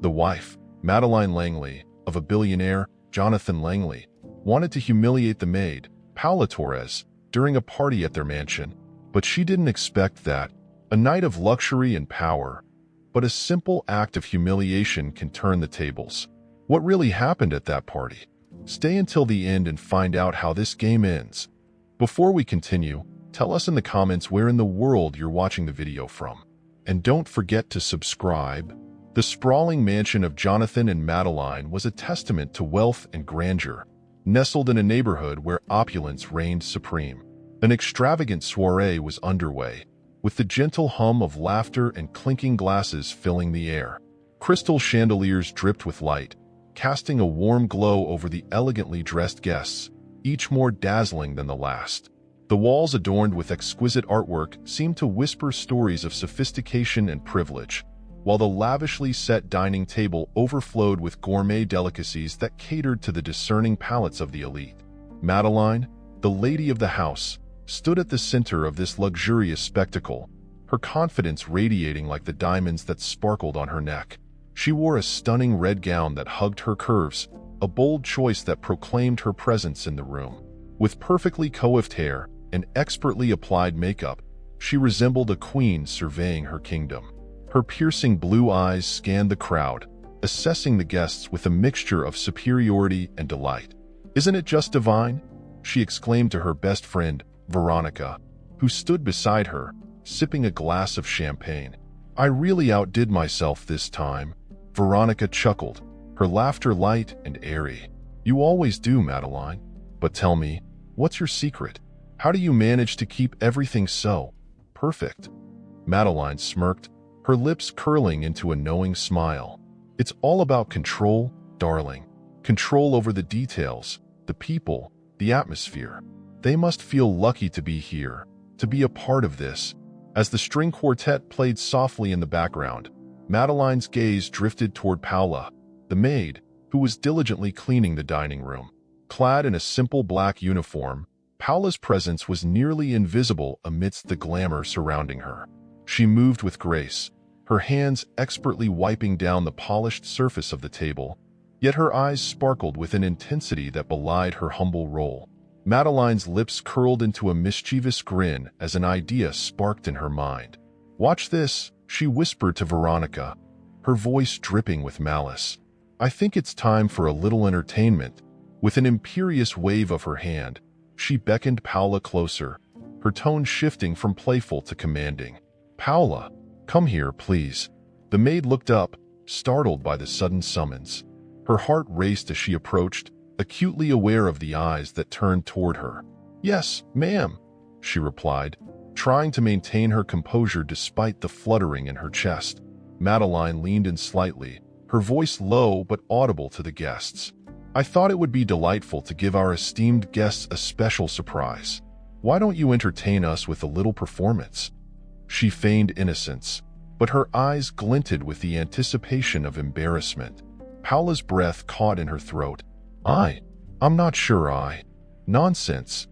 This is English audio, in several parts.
The wife, Madeline Langley, of a billionaire, Jonathan Langley, wanted to humiliate the maid, Paula Torres, during a party at their mansion. But she didn't expect that, a night of luxury and power. But a simple act of humiliation can turn the tables. What really happened at that party? Stay until the end and find out how this game ends. Before we continue, tell us in the comments where in the world you're watching the video from. And don't forget to subscribe. The sprawling mansion of Jonathan and Madeline was a testament to wealth and grandeur, nestled in a neighborhood where opulence reigned supreme. An extravagant soiree was underway, with the gentle hum of laughter and clinking glasses filling the air. Crystal chandeliers dripped with light, casting a warm glow over the elegantly dressed guests, each more dazzling than the last. The walls adorned with exquisite artwork seemed to whisper stories of sophistication and privilege, while the lavishly set dining table overflowed with gourmet delicacies that catered to the discerning palates of the elite. Madeline, the lady of the house, stood at the center of this luxurious spectacle, her confidence radiating like the diamonds that sparkled on her neck. She wore a stunning red gown that hugged her curves, a bold choice that proclaimed her presence in the room. With perfectly coiffed hair and expertly applied makeup, she resembled a queen surveying her kingdom. Her piercing blue eyes scanned the crowd, assessing the guests with a mixture of superiority and delight. "Isn't it just divine?" she exclaimed to her best friend, Veronica, who stood beside her, sipping a glass of champagne. "I really outdid myself this time," Veronica chuckled, her laughter light and airy. "You always do, Madeline. But tell me, what's your secret? How do you manage to keep everything so perfect?" Madeline smirked, her lips curling into a knowing smile. "It's all about control, darling. Control over the details, the people, the atmosphere. They must feel lucky to be here, to be a part of this." As the string quartet played softly in the background, Madeline's gaze drifted toward Paula, the maid, who was diligently cleaning the dining room. Clad in a simple black uniform, Paula's presence was nearly invisible amidst the glamour surrounding her. She moved with grace, her hands expertly wiping down the polished surface of the table, yet her eyes sparkled with an intensity that belied her humble role. Madeline's lips curled into a mischievous grin as an idea sparked in her mind. "Watch this," she whispered to Veronica, her voice dripping with malice. "I think it's time for a little entertainment." With an imperious wave of her hand, she beckoned Paula closer, her tone shifting from playful to commanding. "Paula, come here, please." The maid looked up, startled by the sudden summons. Her heart raced as she approached, acutely aware of the eyes that turned toward her. "Yes, ma'am," she replied, trying to maintain her composure despite the fluttering in her chest. Madeline leaned in slightly, her voice low but audible to the guests. "I thought it would be delightful to give our esteemed guests a special surprise. Why don't you entertain us with a little performance?" She feigned innocence, but her eyes glinted with the anticipation of embarrassment. Paula's breath caught in her throat. I'm not sure Nonsense,"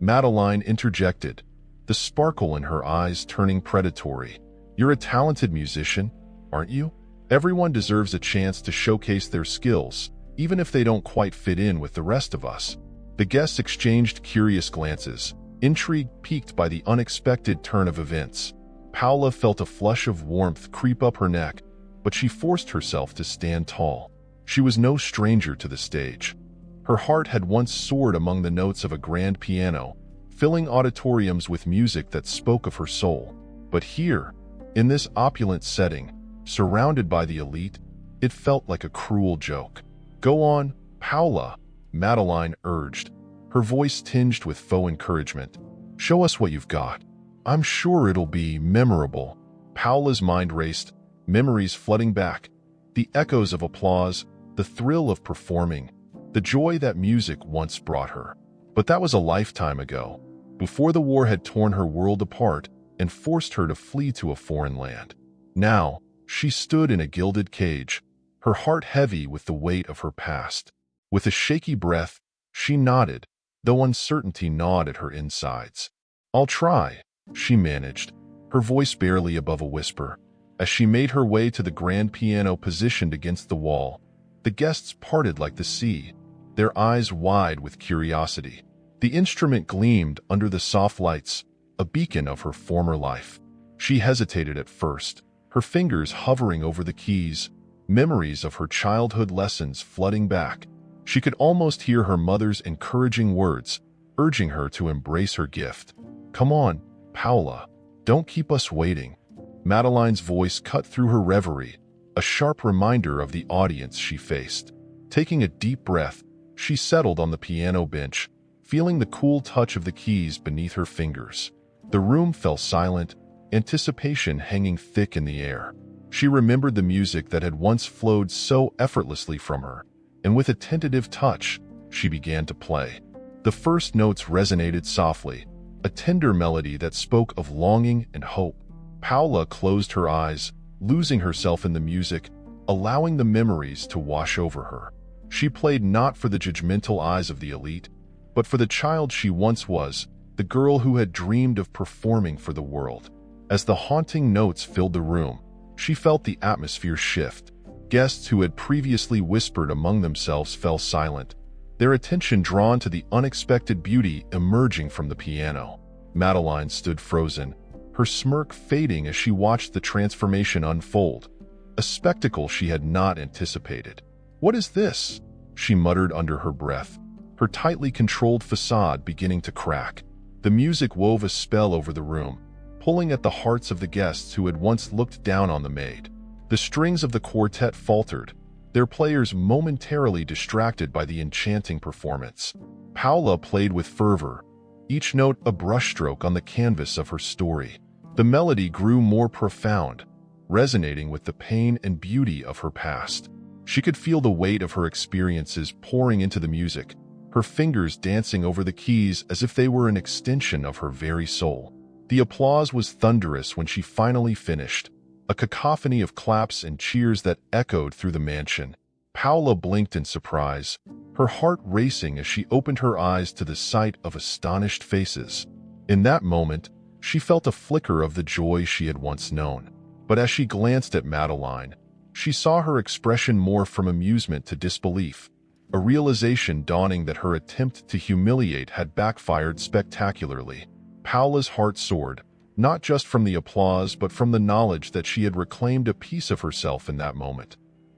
Madeline interjected, the sparkle in her eyes turning predatory. "You're a talented musician, aren't you? Everyone deserves a chance to showcase their skills, even if they don't quite fit in with the rest of us." The guests exchanged curious glances, intrigue piqued by the unexpected turn of events. Paula felt a flush of warmth creep up her neck, but she forced herself to stand tall. She was no stranger to the stage. Her heart had once soared among the notes of a grand piano, filling auditoriums with music that spoke of her soul. But here, in this opulent setting, surrounded by the elite, it felt like a cruel joke. "Go on, Paula," Madeline urged, her voice tinged with faux encouragement. "Show us what you've got. I'm sure it'll be memorable." Paula's mind raced, memories flooding back, the echoes of applause, the thrill of performing, the joy that music once brought her. But that was a lifetime ago, before the war had torn her world apart and forced her to flee to a foreign land. Now, she stood in a gilded cage, her heart heavy with the weight of her past. With a shaky breath, she nodded, though uncertainty gnawed at her insides. "I'll try," she managed, her voice barely above a whisper. As she made her way to the grand piano positioned against the wall, the guests parted like the sea, their eyes wide with curiosity. The instrument gleamed under the soft lights, a beacon of her former life. She hesitated at first, her fingers hovering over the keys, memories of her childhood lessons flooding back. She could almost hear her mother's encouraging words, urging her to embrace her gift. "Come on, Paula, don't keep us waiting." Madeline's voice cut through her reverie, a sharp reminder of the audience she faced. Taking a deep breath, she settled on the piano bench, feeling the cool touch of the keys beneath her fingers. The room fell silent, anticipation hanging thick in the air. She remembered the music that had once flowed so effortlessly from her, and with a tentative touch, she began to play. The first notes resonated softly, a tender melody that spoke of longing and hope. Paula closed her eyes, losing herself in the music, allowing the memories to wash over her. She played not for the judgmental eyes of the elite, but for the child she once was, the girl who had dreamed of performing for the world. As the haunting notes filled the room, she felt the atmosphere shift. Guests who had previously whispered among themselves fell silent, their attention drawn to the unexpected beauty emerging from the piano. Madeline stood frozen, her smirk fading as she watched the transformation unfold, a spectacle she had not anticipated. "What is this?" she muttered under her breath, her tightly controlled facade beginning to crack. The music wove a spell over the room, pulling at the hearts of the guests who had once looked down on the Maid. The strings of the quartet faltered, their players momentarily distracted by the enchanting performance. Paula played with fervor, each note a brushstroke on the canvas of her story. The melody grew more profound, resonating with the pain and beauty of her past. She could feel the weight of her experiences pouring into the music, her fingers dancing over the keys as if they were an extension of her very soul. The applause was thunderous when she finally finished, a cacophony of claps and cheers that echoed through the mansion. Paula blinked in surprise, her heart racing as she opened her eyes to the sight of astonished faces. In that moment, she felt a flicker of the joy she had once known. But as she glanced at Madeline, she saw her expression morph from amusement to disbelief, a realization dawning that her attempt to humiliate had backfired spectacularly. Paula's heart soared, not just from the applause but from the knowledge that she had reclaimed a piece of herself in that moment,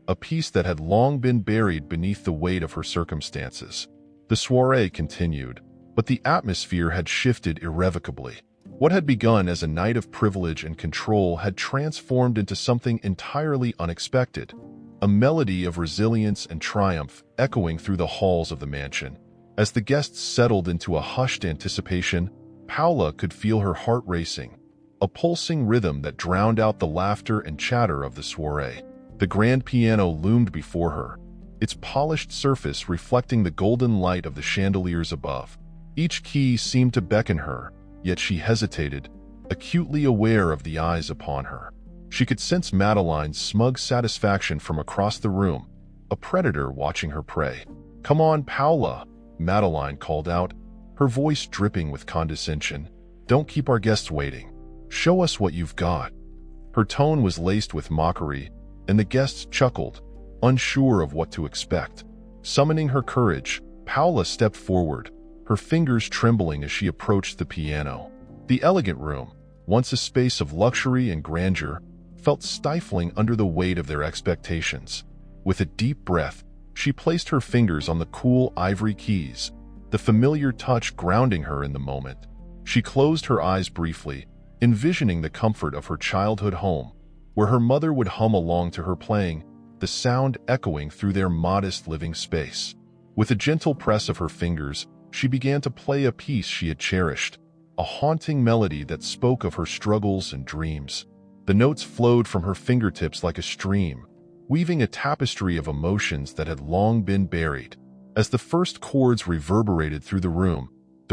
a piece that had long been buried beneath the weight of her circumstances. The soiree continued, but the atmosphere had shifted irrevocably. What had begun as a night of privilege and control had transformed into something entirely unexpected, a melody of resilience and triumph echoing through the halls of the mansion. As the guests settled into a hushed anticipation, Paula could feel her heart racing, a pulsing rhythm that drowned out the laughter and chatter of the soiree. The grand piano loomed before her, its polished surface reflecting the golden light of the chandeliers above. Each key seemed to beckon her, yet she hesitated, acutely aware of the eyes upon her. She could sense Madeline's smug satisfaction from across the room, a predator watching her prey. "Come on, Paula," Madeline called out, her voice dripping with condescension. "Don't keep our guests waiting. Show us what you've got." Her tone was laced with mockery, and the guests chuckled, unsure of what to expect. Summoning her courage, Paula stepped forward, her fingers trembling as she approached the piano. The elegant room, once a space of luxury and grandeur, felt stifling under the weight of their expectations. With a deep breath, she placed her fingers on the cool ivory keys, the familiar touch grounding her in the moment. She closed her eyes briefly, envisioning the comfort of her childhood home, where her mother would hum along to her playing, the sound echoing through their modest living space. With a gentle press of her fingers, she began to play a piece she had cherished, a haunting melody that spoke of her struggles and dreams. The notes flowed from her fingertips like a stream, weaving a tapestry of emotions that had long been buried. As the first chords reverberated through the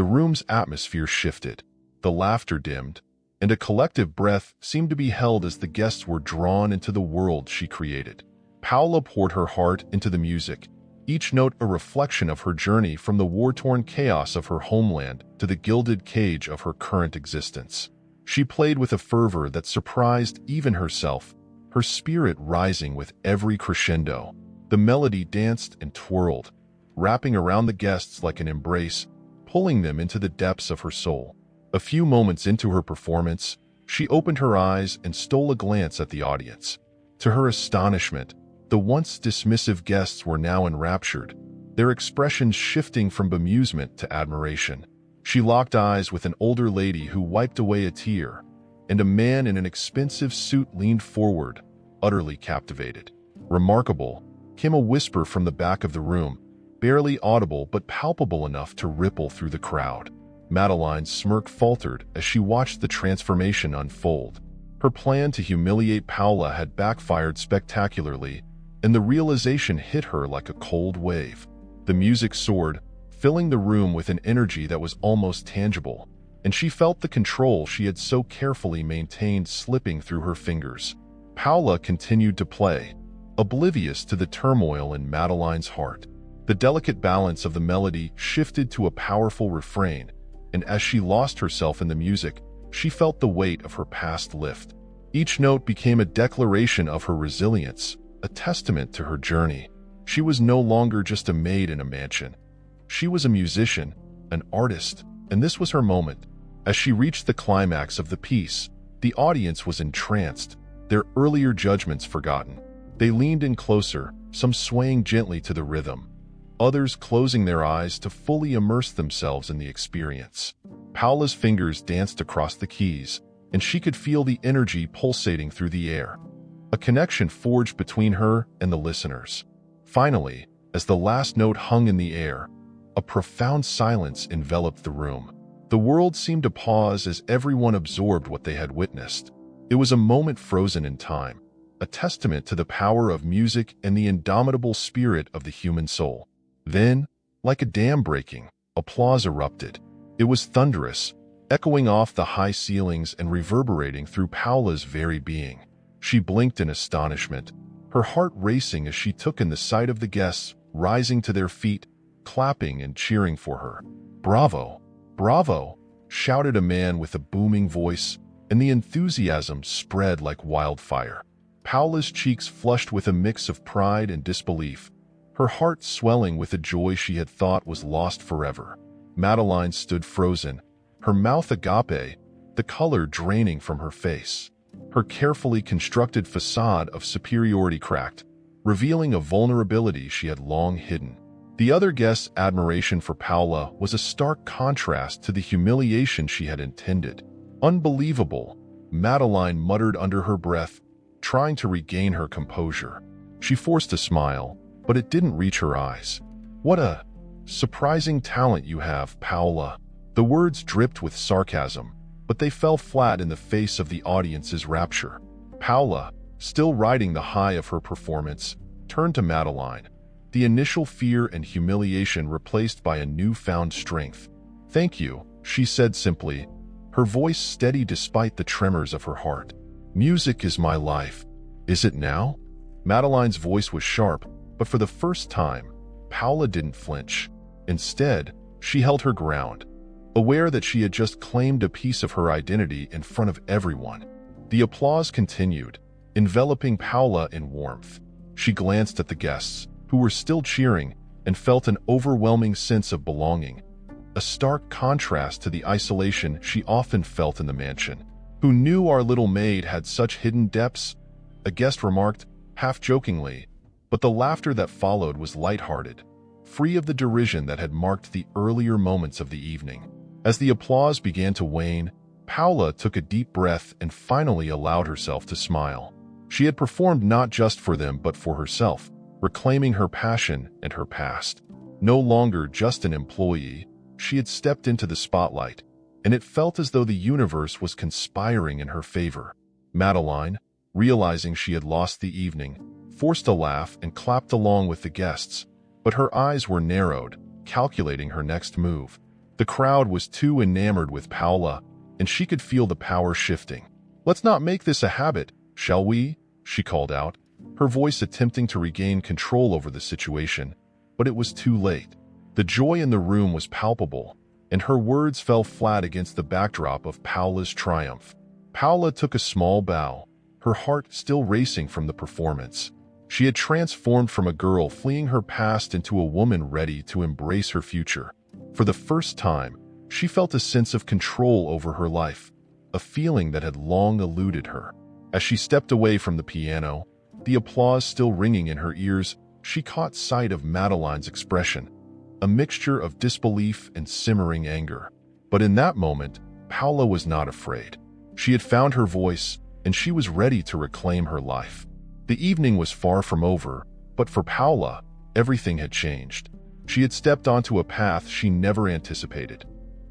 room's atmosphere shifted. The laughter dimmed, and a collective breath seemed to be held as the guests were drawn into the world she created. Paula poured her heart into the music, each note a reflection of her journey from the war-torn chaos of her homeland to the gilded cage of her current existence. She played with a fervor that surprised even herself, her spirit rising with every crescendo. The melody danced and twirled, wrapping around the guests like an embrace, pulling them into the depths of her soul. A few moments into her performance, she opened her eyes and stole a glance at the audience. To her astonishment, the once dismissive guests were now enraptured, their expressions shifting from bemusement to admiration. She locked eyes with an older lady who wiped away a tear, and a man in an expensive suit leaned forward, utterly captivated. Remarkable, came a whisper from the back of the room, barely audible but palpable enough to ripple through the crowd. Madeline's smirk faltered as she watched the transformation unfold. Her plan to humiliate Paula had backfired spectacularly, and the realization hit her like a cold wave. The music soared, filling the room with an energy that was almost tangible, and she felt the control she had so carefully maintained slipping through her fingers. Paula continued to play, oblivious to the turmoil in Madeline's heart. The delicate balance of the melody shifted to a powerful refrain, and as she lost herself in the music, she felt the weight of her past lift. Each note became a declaration of her resilience, a testament to her journey. She was no longer just a maid in a mansion. She was a musician, an artist, and this was her moment. As she reached the climax of the piece, the audience was entranced, their earlier judgments forgotten. They leaned in closer, some swaying gently to the rhythm, others closing their eyes to fully immerse themselves in the experience. Paula's fingers danced across the keys, and she could feel the energy pulsating through the air. A connection forged between her and the listeners. Finally, as the last note hung in the air, a profound silence enveloped the room. The world seemed to pause as everyone absorbed what they had witnessed. It was a moment frozen in time, a testament to the power of music and the indomitable spirit of the human soul. Then, like a dam breaking, applause erupted. It was thunderous, echoing off the high ceilings and reverberating through Paula's very being. She blinked in astonishment, her heart racing as she took in the sight of the guests rising to their feet, clapping and cheering for her. "Bravo! Bravo!" shouted a man with a booming voice, and the enthusiasm spread like wildfire. Paula's cheeks flushed with a mix of pride and disbelief, her heart swelling with a joy she had thought was lost forever. Madeline stood frozen, her mouth agape, the color draining from her face. Her carefully constructed facade of superiority cracked, revealing a vulnerability she had long hidden. The other guests' admiration for Paula was a stark contrast to the humiliation she had intended. "Unbelievable," Madeline muttered under her breath, trying to regain her composure. She forced a smile, but it didn't reach her eyes. "What a surprising talent you have, Paula." The words dripped with sarcasm, but they fell flat in the face of the audience's rapture. Paula, still riding the high of her performance, turned to Madeline, the initial fear and humiliation replaced by a newfound strength. "Thank you," she said simply, her voice steady despite the tremors of her heart. "Music is my life. Is it now?" Madeline's voice was sharp, but for the first time, Paula didn't flinch. Instead, she held her ground, aware that she had just claimed a piece of her identity in front of everyone. The applause continued, enveloping Paula in warmth. She glanced at the guests, who were still cheering, and felt an overwhelming sense of belonging, a stark contrast to the isolation she often felt in the mansion. "Who knew our little maid had such hidden depths?" a guest remarked, half-jokingly, but the laughter that followed was light-hearted, free of the derision that had marked the earlier moments of the evening. As the applause began to wane, Paula took a deep breath and finally allowed herself to smile. She had performed not just for them but for herself, reclaiming her passion and her past. No longer just an employee, she had stepped into the spotlight, and it felt as though the universe was conspiring in her favor. Madeline, realizing she had lost the evening, forced a laugh and clapped along with the guests, but her eyes were narrowed, calculating her next move. The crowd was too enamored with Paula, and she could feel the power shifting. "Let's not make this a habit, shall we?" she called out, her voice attempting to regain control over the situation, but it was too late. The joy in the room was palpable, and her words fell flat against the backdrop of Paula's triumph. Paula took a small bow, her heart still racing from the performance. She had transformed from a girl fleeing her past into a woman ready to embrace her future. For the first time, she felt a sense of control over her life, a feeling that had long eluded her. As she stepped away from the piano, the applause still ringing in her ears, she caught sight of Madeline's expression, a mixture of disbelief and simmering anger. But in that moment, Paula was not afraid. She had found her voice, and she was ready to reclaim her life. The evening was far from over, but for Paula, everything had changed. She had stepped onto a path she never anticipated,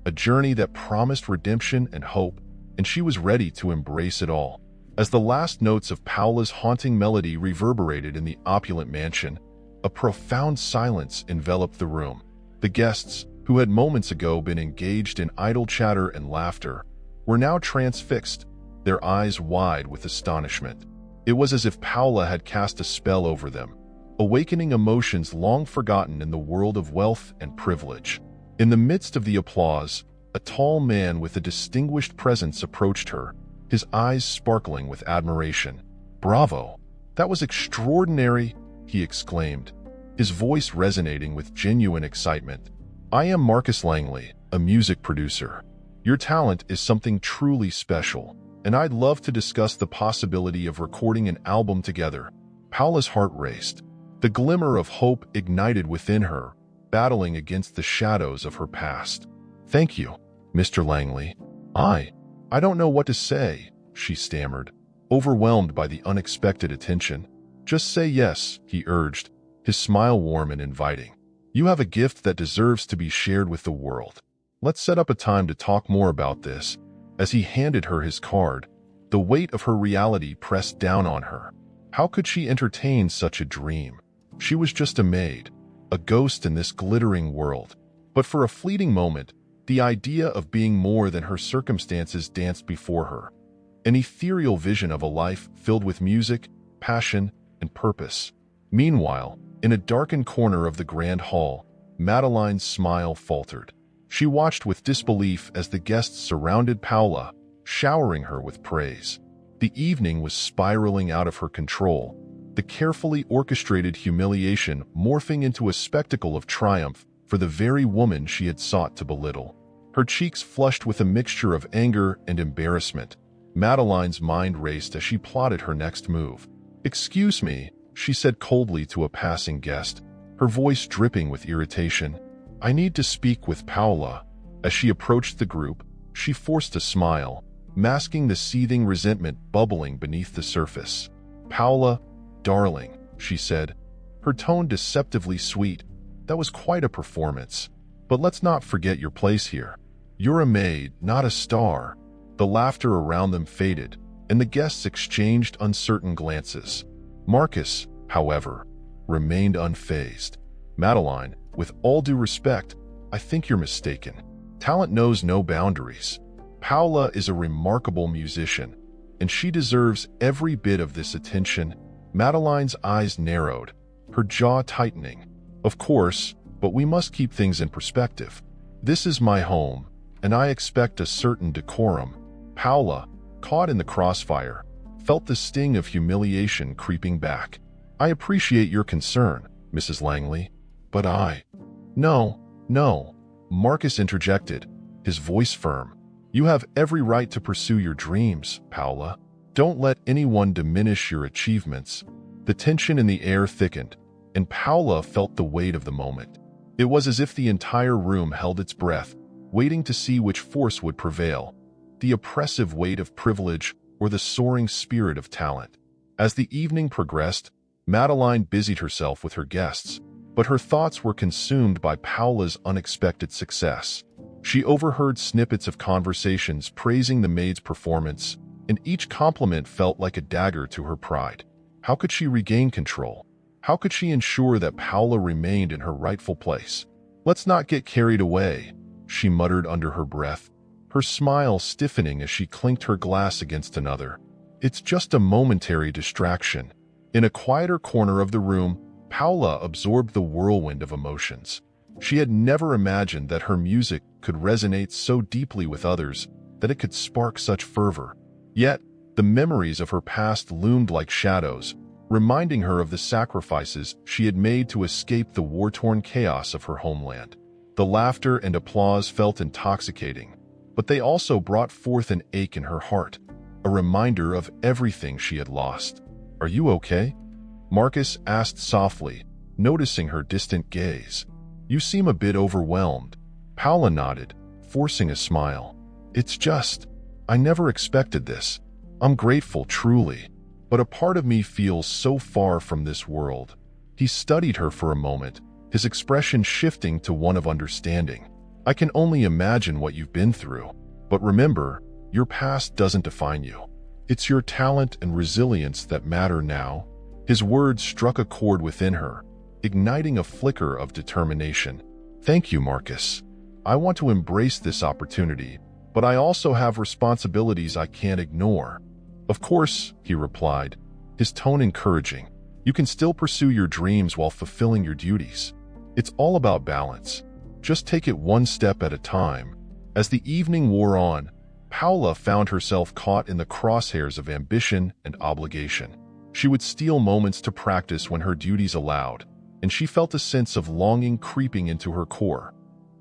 a journey that promised redemption and hope, and she was ready to embrace it all. As the last notes of Paula's haunting melody reverberated in the opulent mansion, a profound silence enveloped the room. The guests, who had moments ago been engaged in idle chatter and laughter, were now transfixed, their eyes wide with astonishment. It was as if Paula had cast a spell over them, awakening emotions long forgotten in the world of wealth and privilege. In the midst of the applause, a tall man with a distinguished presence approached her, his eyes sparkling with admiration. "Bravo! That was extraordinary!" he exclaimed, his voice resonating with genuine excitement. "I am Marcus Langley, a music producer. Your talent is something truly special, and I'd love to discuss the possibility of recording an album together." Paula's heart raced. The glimmer of hope ignited within her, battling against the shadows of her past. "Thank you, Mr. Langley. I don't know what to say," she stammered, overwhelmed by the unexpected attention. "Just say yes," he urged, his smile warm and inviting. "You have a gift that deserves to be shared with the world. Let's set up a time to talk more about this." As he handed her his card, the weight of her reality pressed down on her. How could she entertain such a dream? She was just a maid, a ghost in this glittering world. But for a fleeting moment, the idea of being more than her circumstances danced before her. An ethereal vision of a life filled with music, passion, and purpose. Meanwhile, in a darkened corner of the grand hall, Madeline's smile faltered. She watched with disbelief as the guests surrounded Paula, showering her with praise. The evening was spiraling out of her control, the carefully orchestrated humiliation morphing into a spectacle of triumph for the very woman she had sought to belittle. Her cheeks flushed with a mixture of anger and embarrassment. Madeline's mind raced as she plotted her next move. "Excuse me," she said coldly to a passing guest, her voice dripping with irritation. "I need to speak with Paula." As she approached the group, she forced a smile, masking the seething resentment bubbling beneath the surface. "Paula, darling," she said, her tone deceptively sweet. "That was quite a performance. But let's not forget your place here. You're a maid, not a star." The laughter around them faded, and the guests exchanged uncertain glances. Marcus, however, remained unfazed. "Madeline, with all due respect, I think you're mistaken. Talent knows no boundaries. Paula is a remarkable musician, and she deserves every bit of this attention." Madeline's eyes narrowed, her jaw tightening. "Of course, but we must keep things in perspective. This is my home, and I expect a certain decorum." Paula, caught in the crossfire, felt the sting of humiliation creeping back. "I appreciate your concern, Mrs. Langley, but No, Marcus interjected, his voice firm. "You have every right to pursue your dreams, Paula. Don't let anyone diminish your achievements." The tension in the air thickened, and Paula felt the weight of the moment. It was as if the entire room held its breath, waiting to see which force would prevail, the oppressive weight of privilege or the soaring spirit of talent. As the evening progressed, Madeline busied herself with her guests, but her thoughts were consumed by Paula's unexpected success. She overheard snippets of conversations praising the maid's performance, and each compliment felt like a dagger to her pride. How could she regain control? How could she ensure that Paula remained in her rightful place? "Let's not get carried away," she muttered under her breath, her smile stiffening as she clinked her glass against another. "It's just a momentary distraction." In a quieter corner of the room, Paula absorbed the whirlwind of emotions. She had never imagined that her music could resonate so deeply with others, that it could spark such fervor. Yet, The memories of her past loomed like shadows, reminding her of the sacrifices she had made to escape the war-torn chaos of her homeland. The laughter and applause felt intoxicating, but they also brought forth an ache in her heart, a reminder of everything she had lost. "Are you okay?" Marcus asked softly, noticing her distant gaze. "You seem a bit overwhelmed." Paula nodded, forcing a smile. "It's just, I never expected this. I'm grateful, truly. But a part of me feels so far from this world." He studied her for a moment, his expression shifting to one of understanding. "I can only imagine what you've been through. But remember, your past doesn't define you. It's your talent and resilience that matter now." His words struck a chord within her, igniting a flicker of determination. "Thank you, Marcus. I want to embrace this opportunity, but I also have responsibilities I can't ignore." "Of course," he replied, his tone encouraging. "You can still pursue your dreams while fulfilling your duties. It's all about balance. Just take it one step at a time." As the evening wore on, Paula found herself caught in the crosshairs of ambition and obligation. She would steal moments to practice when her duties allowed, and she felt a sense of longing creeping into her core,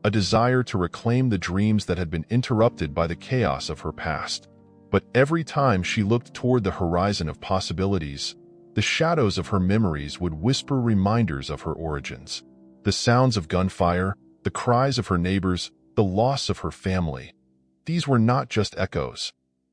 a desire to reclaim the dreams that had been interrupted by the chaos of her past. But every time she looked toward the horizon of possibilities, the shadows of her memories would whisper reminders of her origins. The sounds of gunfire, the cries of her neighbors, the loss of her family. These were not just echoes.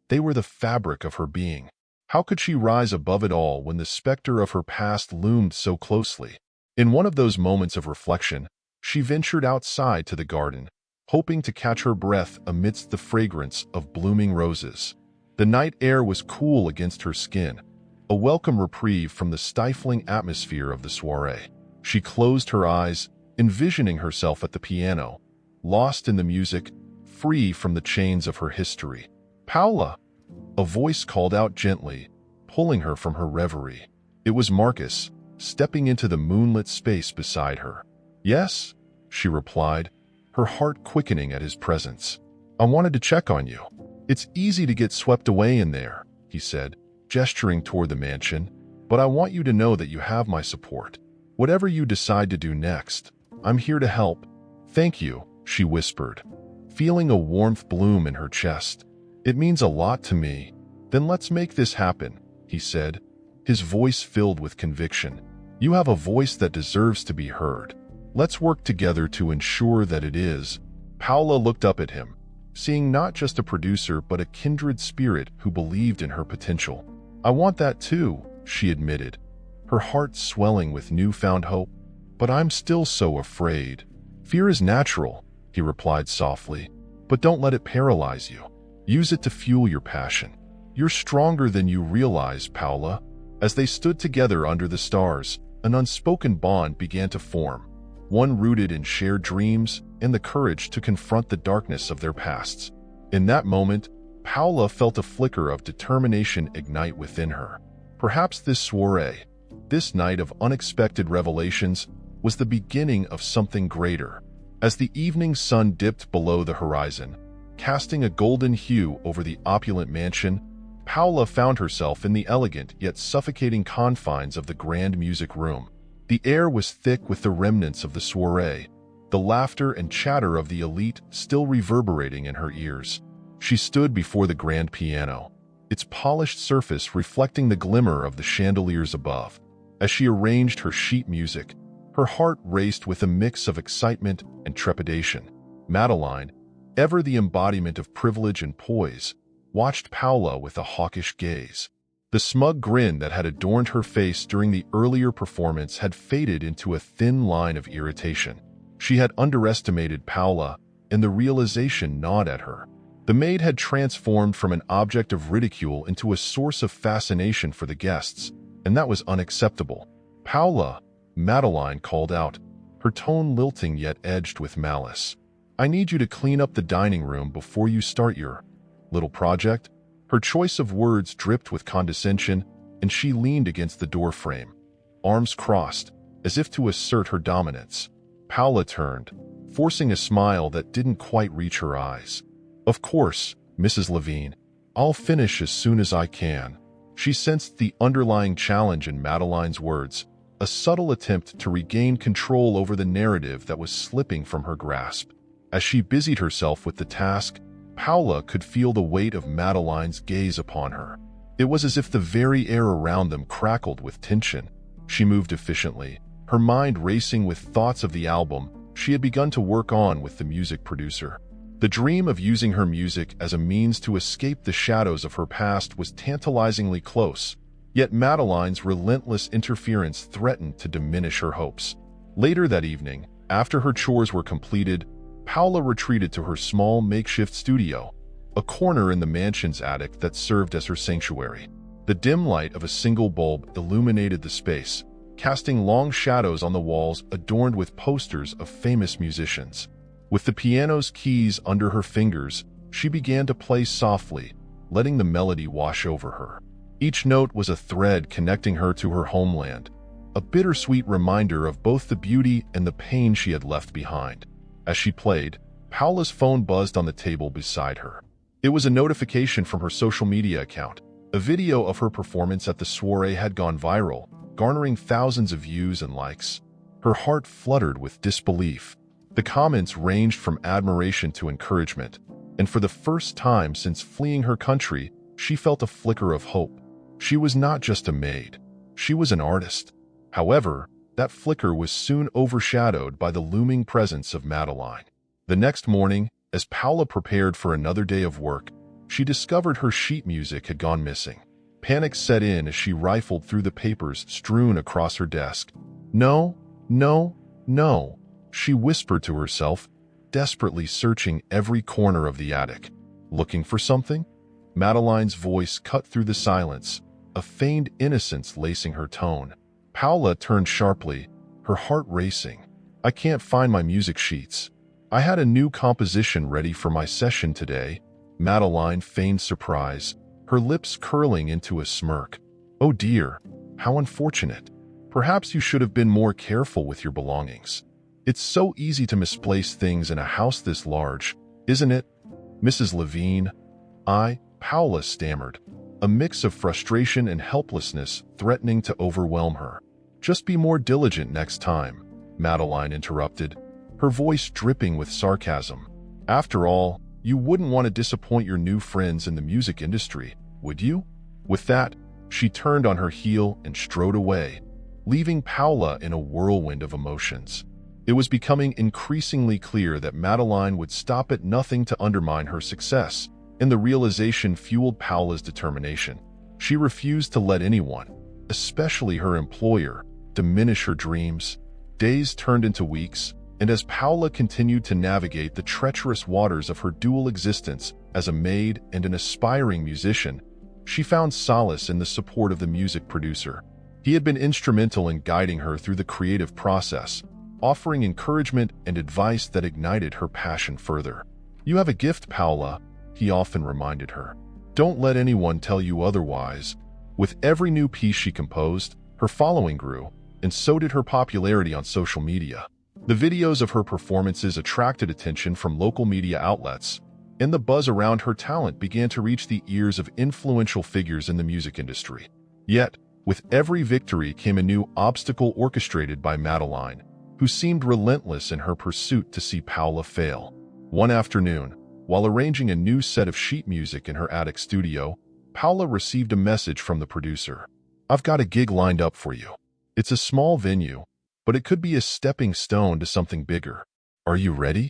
They were the fabric of her being. How could she rise above it all when the specter of her past loomed so closely? In one of those moments of reflection, she ventured outside to the garden, hoping to catch her breath amidst the fragrance of blooming roses. The night air was cool against her skin, a welcome reprieve from the stifling atmosphere of the soiree. She closed her eyes, envisioning herself at the piano, lost in the music, free from the chains of her history. "Paula!" A voice called out gently, pulling her from her reverie. It was Marcus, stepping into the moonlit space beside her. "Yes," she replied, her heart quickening at his presence. "I wanted to check on you." "It's easy to get swept away in there," he said, gesturing toward the mansion, "but I want you to know that you have my support. Whatever you decide to do next, I'm here to help." "Thank you," she whispered, feeling a warmth bloom in her chest. "It means a lot to me." "Then let's make this happen," he said, his voice filled with conviction. "You have a voice that deserves to be heard. Let's work together to ensure that it is." Paula looked up at him, seeing not just a producer but a kindred spirit who believed in her potential. "I want that too," she admitted, her heart swelling with newfound hope. "But I'm still so afraid." "Fear is natural," he replied softly, "but don't let it paralyze you. Use it to fuel your passion. You're stronger than you realize, Paula." As they stood together under the stars, an unspoken bond began to form, one rooted in shared dreams and the courage to confront the darkness of their pasts. In that moment, Paula felt a flicker of determination ignite within her. Perhaps this soiree, this night of unexpected revelations, was the beginning of something greater. As the evening sun dipped below the horizon, casting a golden hue over the opulent mansion, Paula found herself in the elegant yet suffocating confines of the grand music room. The air was thick with the remnants of the soiree, the laughter and chatter of the elite still reverberating in her ears. She stood before the grand piano, its polished surface reflecting the glimmer of the chandeliers above. As she arranged her sheet music, her heart raced with a mix of excitement and trepidation. Madeline, ever the embodiment of privilege and poise, watched Paula with a hawkish gaze. The smug grin that had adorned her face during the earlier performance had faded into a thin line of irritation. She had underestimated Paula, and the realization gnawed at her. The maid had transformed from an object of ridicule into a source of fascination for the guests, and that was unacceptable. "Paula," Madeline called out, her tone lilting yet edged with malice. "I need you to clean up the dining room before you start your little project." Her choice of words dripped with condescension, and she leaned against the doorframe, arms crossed, as if to assert her dominance. Paula turned, forcing a smile that didn't quite reach her eyes. "Of course, Mrs. Levine. I'll finish as soon as I can. She sensed the underlying challenge in Madeline's words, a subtle attempt to regain control over the narrative that was slipping from her grasp. As she busied herself with the task, Paula could feel the weight of Madeline's gaze upon her. It was as if the very air around them crackled with tension. She moved efficiently, her mind racing with thoughts of the album she had begun to work on with the music producer. The dream of using her music as a means to escape the shadows of her past was tantalizingly close, yet Madeline's relentless interference threatened to diminish her hopes. Later that evening, after her chores were completed, Paula retreated to her small makeshift studio, a corner in the mansion's attic that served as her sanctuary. The dim light of a single bulb illuminated the space, casting long shadows on the walls adorned with posters of famous musicians. With the piano's keys under her fingers, she began to play softly, letting the melody wash over her. Each note was a thread connecting her to her homeland, a bittersweet reminder of both the beauty and the pain she had left behind. As she played, Paula's phone buzzed on the table beside her. It was a notification from her social media account. A video of her performance at the soiree had gone viral, garnering thousands of views and likes. Her heart fluttered with disbelief. The comments ranged from admiration to encouragement, and for the first time since fleeing her country, she felt a flicker of hope. She was not just a maid, she was an artist. However, that flicker was soon overshadowed by the looming presence of Madeline. The next morning, as Paula prepared for another day of work, she discovered her sheet music had gone missing. Panic set in as she rifled through the papers strewn across her desk. No, no, no, she whispered to herself, desperately searching every corner of the attic. Looking for something? Madeline's voice cut through the silence, a feigned innocence lacing her tone. Paula turned sharply, her heart racing. I can't find my music sheets. I had a new composition ready for my session today. Madeline feigned surprise, her lips curling into a smirk. Oh dear, how unfortunate. Perhaps you should have been more careful with your belongings. It's so easy to misplace things in a house this large, isn't it, Mrs. Levine? Paula stammered, a mix of frustration and helplessness threatening to overwhelm her. Just be more diligent next time, Madeline interrupted, her voice dripping with sarcasm. After all, you wouldn't want to disappoint your new friends in the music industry, would you? With that, she turned on her heel and strode away, leaving Paula in a whirlwind of emotions. It was becoming increasingly clear that Madeline would stop at nothing to undermine her success, and the realization fueled Paula's determination. She refused to let anyone, especially her employer, diminish her dreams. Days turned into weeks, and as Paula continued to navigate the treacherous waters of her dual existence as a maid and an aspiring musician, she found solace in the support of the music producer. He had been instrumental in guiding her through the creative process, offering encouragement and advice that ignited her passion further. You have a gift, Paula, he often reminded her. Don't let anyone tell you otherwise. With every new piece she composed, her following grew, and so did her popularity on social media. The videos of her performances attracted attention from local media outlets, and the buzz around her talent began to reach the ears of influential figures in the music industry. Yet, with every victory came a new obstacle orchestrated by Madeline, who seemed relentless in her pursuit to see Paula fail. One afternoon, while arranging a new set of sheet music in her attic studio, Paula received a message from the producer. I've got a gig lined up for you. It's a small venue, but it could be a stepping stone to something bigger. Are you ready?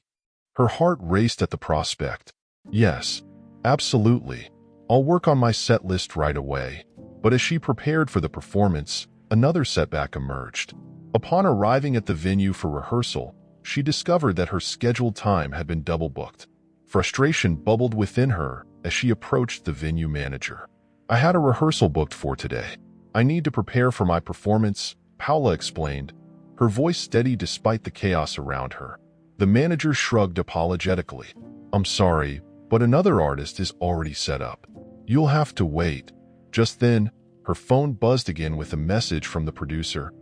Her heart raced at the prospect. Yes, absolutely. I'll work on my set list right away. But as she prepared for the performance, another setback emerged. Upon arriving at the venue for rehearsal, she discovered that her scheduled time had been double booked. Frustration bubbled within her as she approached the venue manager. I had a rehearsal booked for today. I need to prepare for my performance, Paula explained, her voice steady despite the chaos around her. The manager shrugged apologetically. I'm sorry, but another artist is already set up. You'll have to wait. Just then, her phone buzzed again with a message from the producer.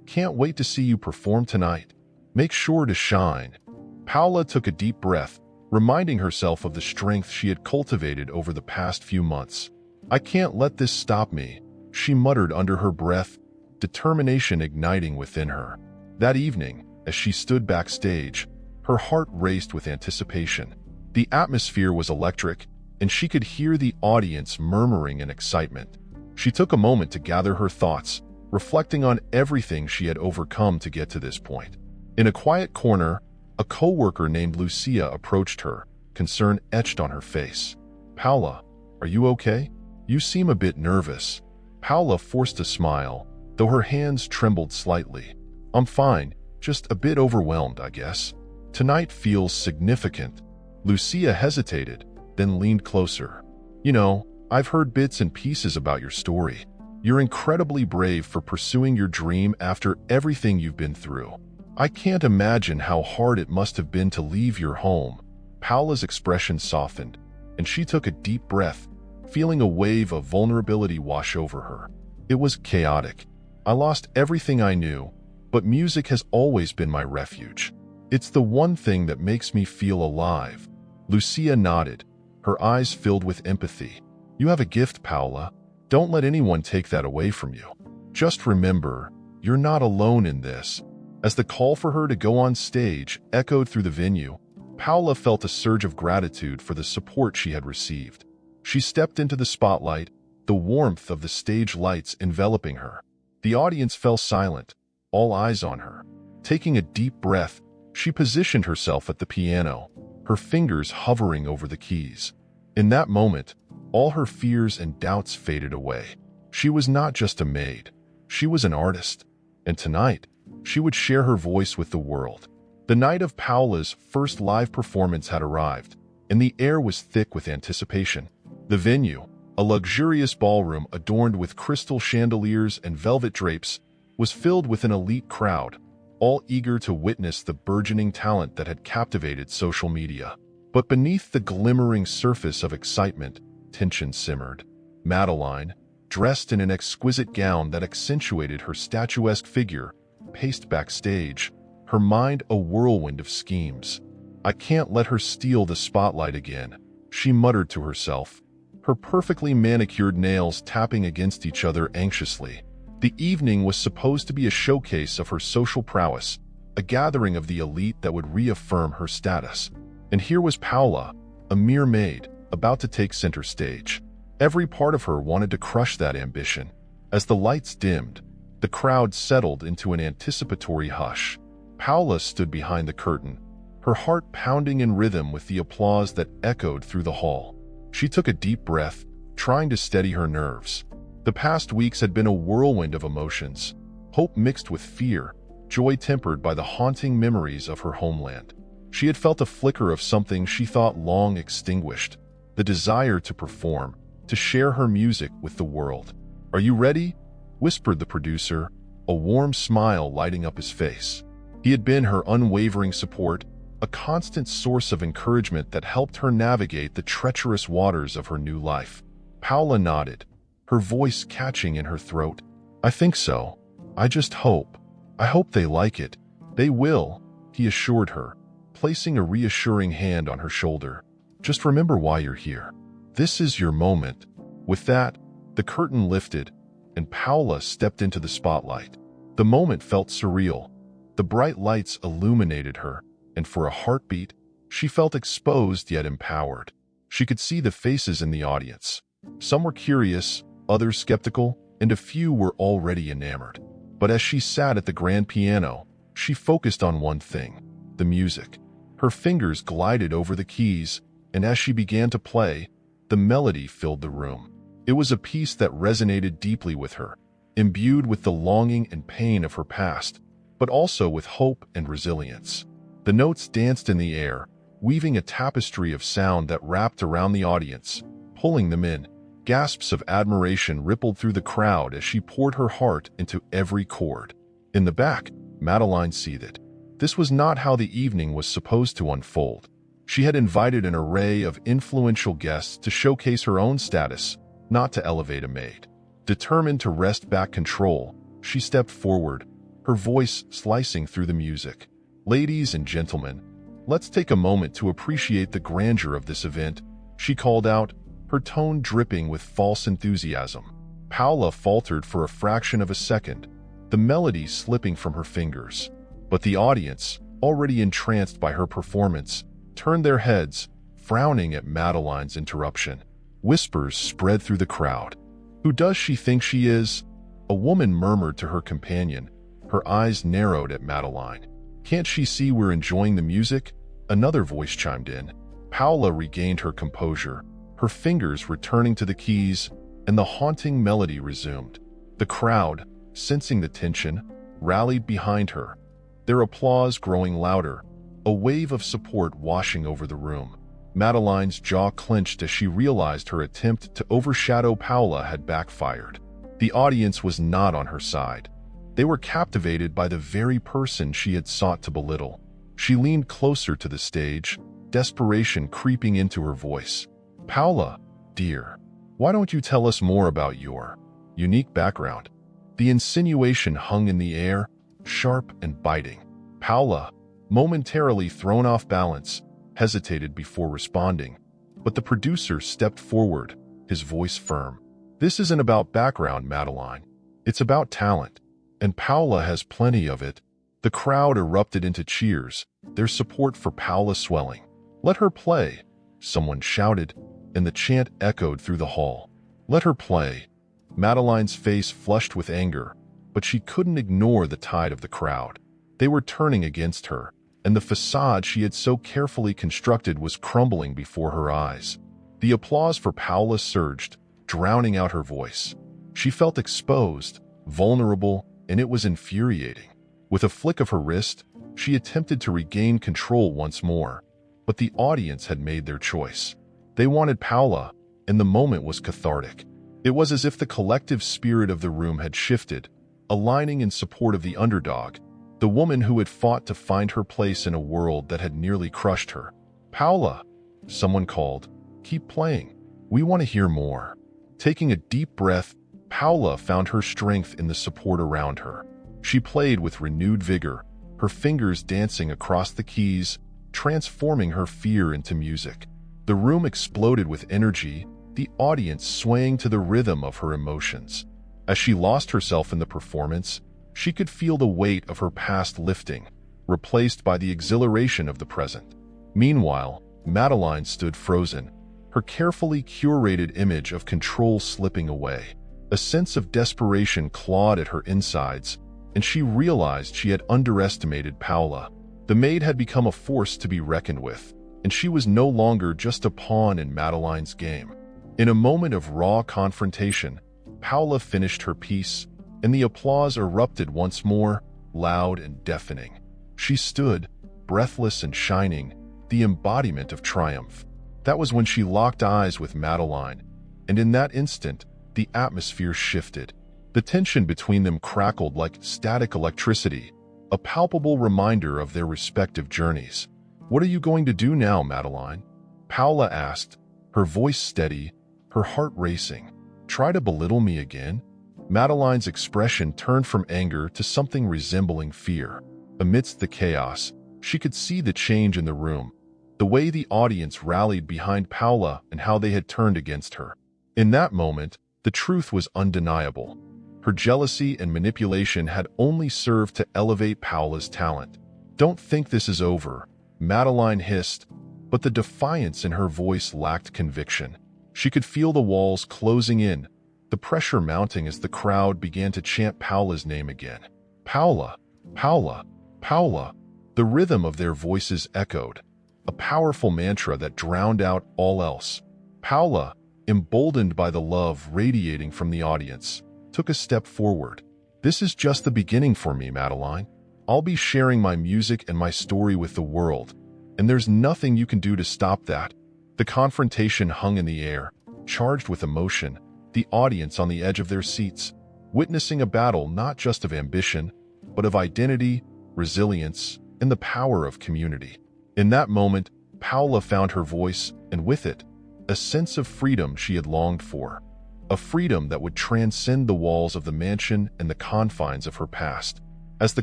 Can't wait to see you perform tonight. Make sure to shine. Paula took a deep breath, reminding herself of the strength she had cultivated over the past few months. "I can't let this stop me," she muttered under her breath, determination igniting within her. That evening, as she stood backstage, her heart raced with anticipation. The atmosphere was electric, and she could hear the audience murmuring in excitement. She took a moment to gather her thoughts, reflecting on everything she had overcome to get to this point. In a quiet corner, a coworker named Lucia approached her, concern etched on her face. "Paula, are you okay? You seem a bit nervous." Paula forced a smile, though her hands trembled slightly. "I'm fine, just a bit overwhelmed, I guess. Tonight feels significant." Lucia hesitated, then leaned closer. "You know, I've heard bits and pieces about your story. You're incredibly brave for pursuing your dream after everything you've been through. I can't imagine how hard it must have been to leave your home." Paula's expression softened, and she took a deep breath, feeling a wave of vulnerability wash over her. "It was chaotic. I lost everything I knew, but music has always been my refuge. It's the one thing that makes me feel alive." Lucia nodded, her eyes filled with empathy. "You have a gift, Paula. Don't let anyone take that away from you. Just remember, you're not alone in this." As the call for her to go on stage echoed through the venue, Paula felt a surge of gratitude for the support she had received. She stepped into the spotlight, the warmth of the stage lights enveloping her. The audience fell silent, all eyes on her. Taking a deep breath, she positioned herself at the piano, her fingers hovering over the keys. In that moment, all her fears and doubts faded away. She was not just a maid, she was an artist, and tonight, she would share her voice with the world. The night of Paula's first live performance had arrived, and the air was thick with anticipation. The venue, a luxurious ballroom adorned with crystal chandeliers and velvet drapes, was filled with an elite crowd, all eager to witness the burgeoning talent that had captivated social media. But beneath the glimmering surface of excitement, tension simmered. Madeline, dressed in an exquisite gown that accentuated her statuesque figure, paced backstage, her mind a whirlwind of schemes. "I can't let her steal the spotlight again," she muttered to herself, her perfectly manicured nails tapping against each other anxiously. The evening was supposed to be a showcase of her social prowess, a gathering of the elite that would reaffirm her status. And here was Paula, a mere maid, about to take center stage. Every part of her wanted to crush that ambition. As the lights dimmed, the crowd settled into an anticipatory hush. Paula stood behind the curtain, her heart pounding in rhythm with the applause that echoed through the hall. She took a deep breath, trying to steady her nerves. The past weeks had been a whirlwind of emotions, hope mixed with fear, joy tempered by the haunting memories of her homeland. She had felt a flicker of something she thought long extinguished, the desire to perform, to share her music with the world. "Are you ready?" whispered the producer, a warm smile lighting up his face. He had been her unwavering support, a constant source of encouragement that helped her navigate the treacherous waters of her new life. Paula nodded, her voice catching in her throat. "I think so. I just hope. I hope they like it." "They will," he assured her, placing a reassuring hand on her shoulder. "Just remember why you're here. This is your moment." With that, the curtain lifted, and Paula stepped into the spotlight. The moment felt surreal. The bright lights illuminated her, and for a heartbeat, she felt exposed yet empowered. She could see the faces in the audience. Some were curious, others skeptical, and a few were already enamored. But as she sat at the grand piano, she focused on one thing: the music. Her fingers glided over the keys, and as she began to play, the melody filled the room. It was a piece that resonated deeply with her, imbued with the longing and pain of her past, but also with hope and resilience. The notes danced in the air, weaving a tapestry of sound that wrapped around the audience, pulling them in. Gasps of admiration rippled through the crowd as she poured her heart into every chord. In the back, Madeline seethed. This was not how the evening was supposed to unfold. She had invited an array of influential guests to showcase her own status, not to elevate a maid. Determined to wrest back control, she stepped forward, her voice slicing through the music. "Ladies and gentlemen, Let's take a moment to appreciate the grandeur of this event," she called out, her tone dripping with false enthusiasm. Paula faltered for a fraction of a second, the melody slipping from her fingers. But the audience, already entranced by her performance, turned their heads, frowning at Madeline's interruption. Whispers spread through the crowd. "Who does she think she is?" a woman murmured to her companion, her eyes narrowed at Madeline. "Can't she see we're enjoying the music?" Another voice chimed in. Paula regained her composure, her fingers returning to the keys, and the haunting melody resumed. The crowd, sensing the tension, rallied behind her, their applause growing louder, a wave of support washing over the room. Madeline's jaw clenched as she realized her attempt to overshadow Paula had backfired. The audience was not on her side. They were captivated by the very person she had sought to belittle. She leaned closer to the stage, desperation creeping into her voice. "Paula, dear, why don't you tell us more about your unique background?" The insinuation hung in the air, sharp and biting. Paula, momentarily thrown off balance, hesitated before responding, but the producer stepped forward, his voice firm. "This isn't about background, Madeline. It's about talent, and Paula has plenty of it." The crowd erupted into cheers, their support for Paula swelling. "Let her play," someone shouted, and the chant echoed through the hall. "Let her play." Madeline's face flushed with anger, but she couldn't ignore the tide of the crowd. They were turning against her, and the facade she had so carefully constructed was crumbling before her eyes. The applause for Paula surged, drowning out her voice. She felt exposed, vulnerable, and it was infuriating. With a flick of her wrist, she attempted to regain control once more, but the audience had made their choice. They wanted Paula, and the moment was cathartic. It was as if the collective spirit of the room had shifted, aligning in support of the underdog, the woman who had fought to find her place in a world that had nearly crushed her. "Paula," someone called, "keep playing. We want to hear more." Taking a deep breath, Paula found her strength in the support around her. She played with renewed vigor, her fingers dancing across the keys, transforming her fear into music. The room exploded with energy, the audience swaying to the rhythm of her emotions. As she lost herself in the performance, she could feel the weight of her past lifting, replaced by the exhilaration of the present. Meanwhile, Madeline stood frozen, her carefully curated image of control slipping away. A sense of desperation clawed at her insides, and she realized she had underestimated Paula. The maid had become a force to be reckoned with, and she was no longer just a pawn in Madeline's game. In a moment of raw confrontation, Paula finished her piece, and the applause erupted once more, loud and deafening. She stood, breathless and shining, the embodiment of triumph. That was when she locked eyes with Madeline, and in that instant, the atmosphere shifted. The tension between them crackled like static electricity, a palpable reminder of their respective journeys. "What are you going to do now, Madeline?" Paula asked, her voice steady, her heart racing. "Try to belittle me again?" Madeline's expression turned from anger to something resembling fear. Amidst the chaos, she could see the change in the room, the way the audience rallied behind Paula and how they had turned against her. In that moment, the truth was undeniable. Her jealousy and manipulation had only served to elevate Paula's talent. "Don't think this is over," Madeline hissed, but the defiance in her voice lacked conviction. She could feel the walls closing in, the pressure mounting as the crowd began to chant Paula's name again. "Paula, Paula, Paula." The rhythm of their voices echoed, a powerful mantra that drowned out all else. Paula, emboldened by the love radiating from the audience, took a step forward. "This is just the beginning for me, Madeline. I'll be sharing my music and my story with the world, and there's nothing you can do to stop that." The confrontation hung in the air, charged with emotion, the audience on the edge of their seats, witnessing a battle not just of ambition, but of identity, resilience, and the power of community. In that moment, Paula found her voice, and with it, a sense of freedom she had longed for. A freedom that would transcend the walls of the mansion and the confines of her past. As the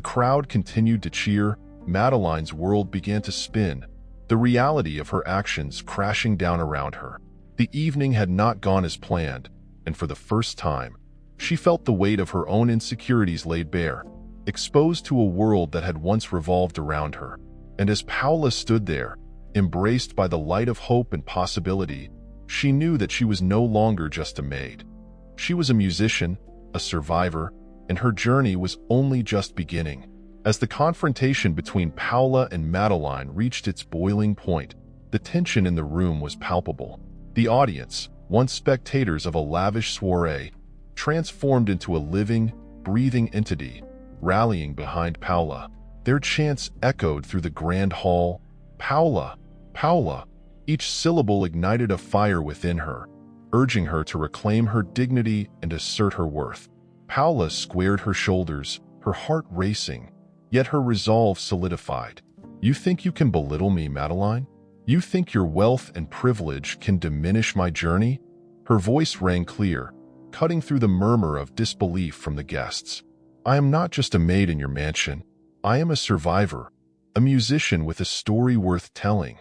crowd continued to cheer, Madeline's world began to spin, the reality of her actions crashing down around her. The evening had not gone as planned, and for the first time, she felt the weight of her own insecurities laid bare, exposed to a world that had once revolved around her. And as Paula stood there, embraced by the light of hope and possibility, she knew that she was no longer just a maid. She was a musician, a survivor, and her journey was only just beginning. As the confrontation between Paula and Madeline reached its boiling point, the tension in the room was palpable. The audience, once spectators of a lavish soiree, transformed into a living, breathing entity, rallying behind Paula. Their chants echoed through the grand hall, "Paula! Paula!" Each syllable ignited a fire within her, urging her to reclaim her dignity and assert her worth. Paula squared her shoulders, her heart racing, yet her resolve solidified. "You think you can belittle me, Madeline? You think your wealth and privilege can diminish my journey?" Her voice rang clear, cutting through the murmur of disbelief from the guests. "I am not just a maid in your mansion. I am a survivor, a musician with a story worth telling."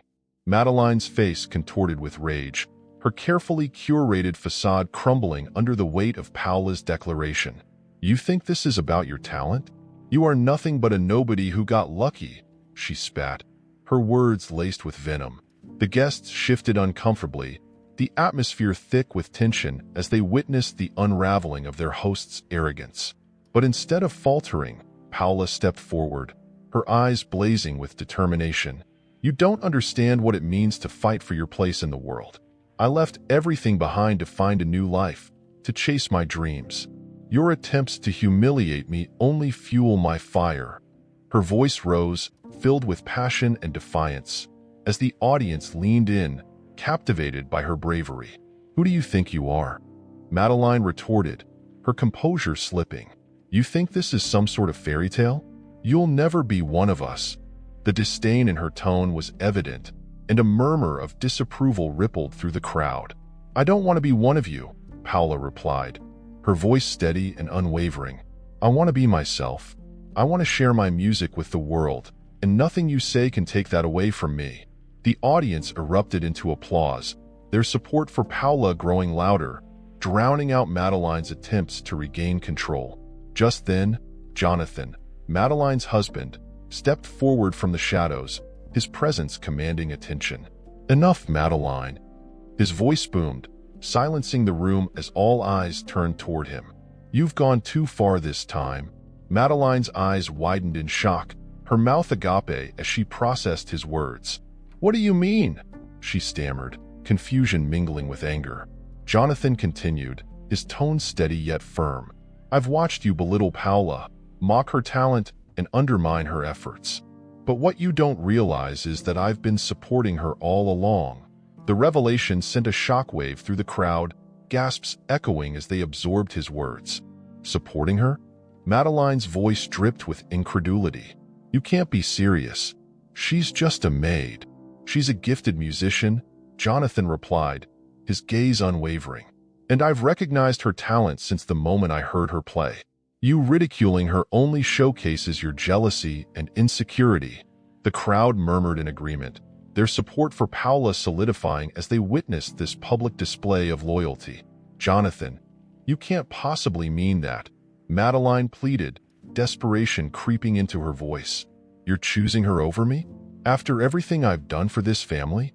Madeline's face contorted with rage, her carefully curated facade crumbling under the weight of Paula's declaration. "You think this is about your talent? You are nothing but a nobody who got lucky," she spat, her words laced with venom. The guests shifted uncomfortably, the atmosphere thick with tension as they witnessed the unraveling of their host's arrogance. But instead of faltering, Paula stepped forward, her eyes blazing with determination. "You don't understand what it means to fight for your place in the world. I left everything behind to find a new life, to chase my dreams. Your attempts to humiliate me only fuel my fire." Her voice rose, filled with passion and defiance, as the audience leaned in, captivated by her bravery. "Who do you think you are?" Madeline retorted, her composure slipping. "You think this is some sort of fairy tale? You'll never be one of us." The disdain in her tone was evident, and a murmur of disapproval rippled through the crowd. "I don't want to be one of you," Paula replied, her voice steady and unwavering. "I want to be myself. I want to share my music with the world, and nothing you say can take that away from me." The audience erupted into applause, their support for Paula growing louder, drowning out Madeline's attempts to regain control. Just then, Jonathan, Madeline's husband, stepped forward from the shadows, his presence commanding attention. "Enough, Madeline." His voice boomed, silencing the room as all eyes turned toward him. "You've gone too far this time." Madeline's eyes widened in shock, her mouth agape as she processed his words. "What do you mean?" she stammered, confusion mingling with anger. Jonathan continued, his tone steady yet firm. "I've watched you belittle Paula, mock her talent, and undermine her efforts. But what you don't realize is that I've been supporting her all along." The revelation sent a shockwave through the crowd, gasps echoing as they absorbed his words. "Supporting her?" Madeline's voice dripped with incredulity. "You can't be serious. She's just a maid." "She's a gifted musician," Jonathan replied, his gaze unwavering. "And I've recognized her talent since the moment I heard her play. You ridiculing her only showcases your jealousy and insecurity." The crowd murmured in agreement, their support for Paula solidifying as they witnessed this public display of loyalty. "Jonathan, you can't possibly mean that," Madeline pleaded, desperation creeping into her voice. "You're choosing her over me? After everything I've done for this family?"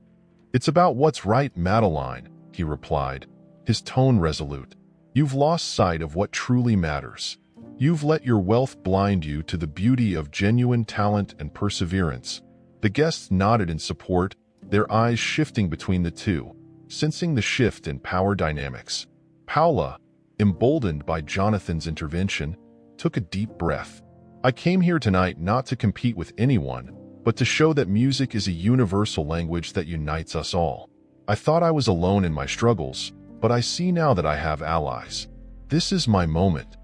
"It's about what's right, Madeline," he replied, his tone resolute. "You've lost sight of what truly matters. You've let your wealth blind you to the beauty of genuine talent and perseverance." The guests nodded in support, their eyes shifting between the two, sensing the shift in power dynamics. Paula, emboldened by Jonathan's intervention, took a deep breath. "I came here tonight not to compete with anyone, but to show that music is a universal language that unites us all. I thought I was alone in my struggles, but I see now that I have allies. This is my moment."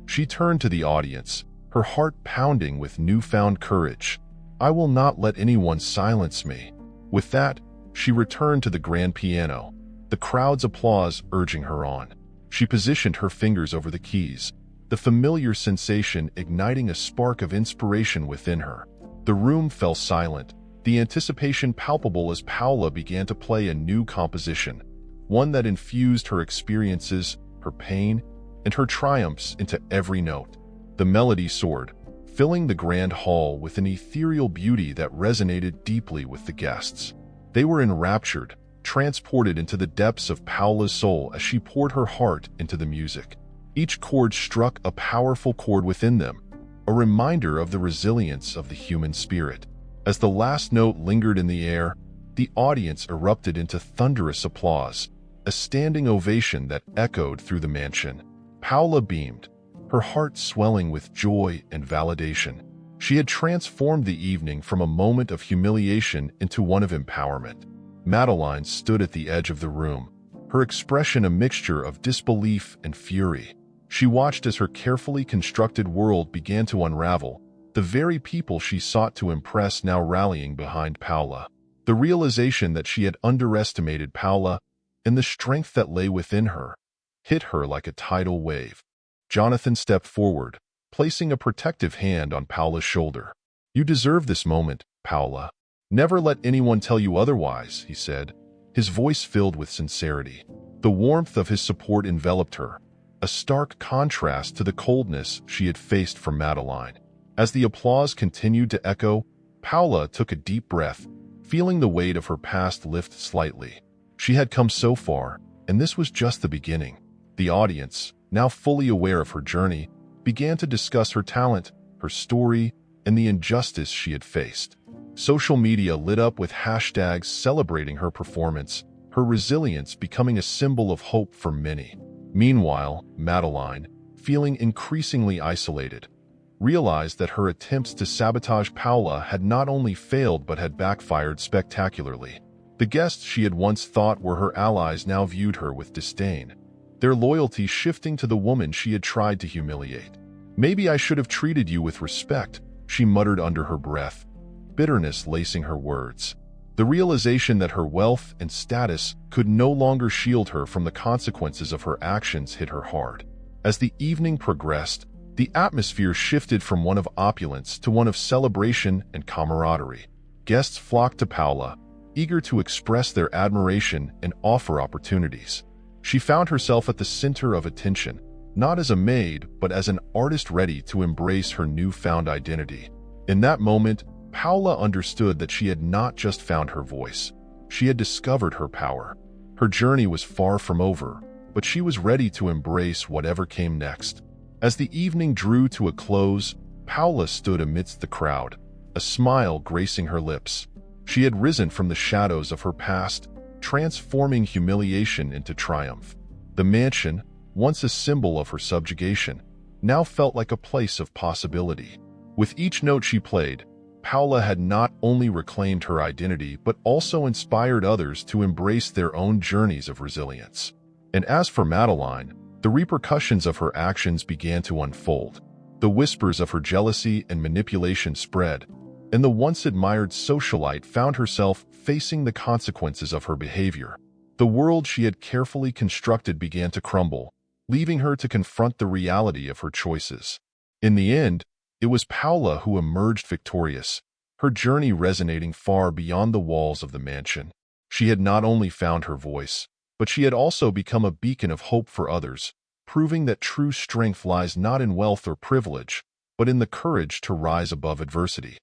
She turned to the audience, her heart pounding with newfound courage. "I will not let anyone silence me." With that, she returned to the grand piano, the crowd's applause urging her on. She positioned her fingers over the keys, the familiar sensation igniting a spark of inspiration within her. The room fell silent, the anticipation palpable as Paula began to play a new composition, one that infused her experiences, her pain, and her triumphs into every note. The melody soared, filling the grand hall with an ethereal beauty that resonated deeply with the guests. They were enraptured, transported into the depths of Paula's soul as she poured her heart into the music. Each chord struck a powerful chord within them, a reminder of the resilience of the human spirit. As the last note lingered in the air, the audience erupted into thunderous applause, a standing ovation that echoed through the mansion. Paula beamed, her heart swelling with joy and validation. She had transformed the evening from a moment of humiliation into one of empowerment. Madeline stood at the edge of the room, her expression a mixture of disbelief and fury. She watched as her carefully constructed world began to unravel, the very people she sought to impress now rallying behind Paula. The realization that she had underestimated Paula and the strength that lay within her hit her like a tidal wave. Jonathan stepped forward, placing a protective hand on Paula's shoulder. "You deserve this moment, Paula. Never let anyone tell you otherwise," he said, his voice filled with sincerity. The warmth of his support enveloped her, a stark contrast to the coldness she had faced from Madeline. As the applause continued to echo, Paula took a deep breath, feeling the weight of her past lift slightly. She had come so far, and this was just the beginning. The audience, now fully aware of her journey, began to discuss her talent, her story, and the injustice she had faced. Social media lit up with hashtags celebrating her performance, her resilience becoming a symbol of hope for many. Meanwhile, Madeline, feeling increasingly isolated, realized that her attempts to sabotage Paula had not only failed but had backfired spectacularly. The guests she had once thought were her allies now viewed her with disdain, their loyalty shifting to the woman she had tried to humiliate. "Maybe I should have treated you with respect," she muttered under her breath, bitterness lacing her words. The realization that her wealth and status could no longer shield her from the consequences of her actions hit her hard. As the evening progressed, the atmosphere shifted from one of opulence to one of celebration and camaraderie. Guests flocked to Paula, eager to express their admiration and offer opportunities. She found herself at the center of attention, not as a maid, but as an artist ready to embrace her newfound identity. In that moment, Paula understood that she had not just found her voice. She had discovered her power. Her journey was far from over, but she was ready to embrace whatever came next. As the evening drew to a close, Paula stood amidst the crowd, a smile gracing her lips. She had risen from the shadows of her past, transforming humiliation into triumph. The mansion, once a symbol of her subjugation, now felt like a place of possibility. With each note she played, Paula had not only reclaimed her identity but also inspired others to embrace their own journeys of resilience. And as for Madeline, the repercussions of her actions began to unfold. The whispers of her jealousy and manipulation spread, and the once admired socialite found herself facing the consequences of her behavior. The world she had carefully constructed began to crumble, leaving her to confront the reality of her choices. In the end, it was Paula who emerged victorious, her journey resonating far beyond the walls of the mansion. She had not only found her voice, but she had also become a beacon of hope for others, proving that true strength lies not in wealth or privilege, but in the courage to rise above adversity.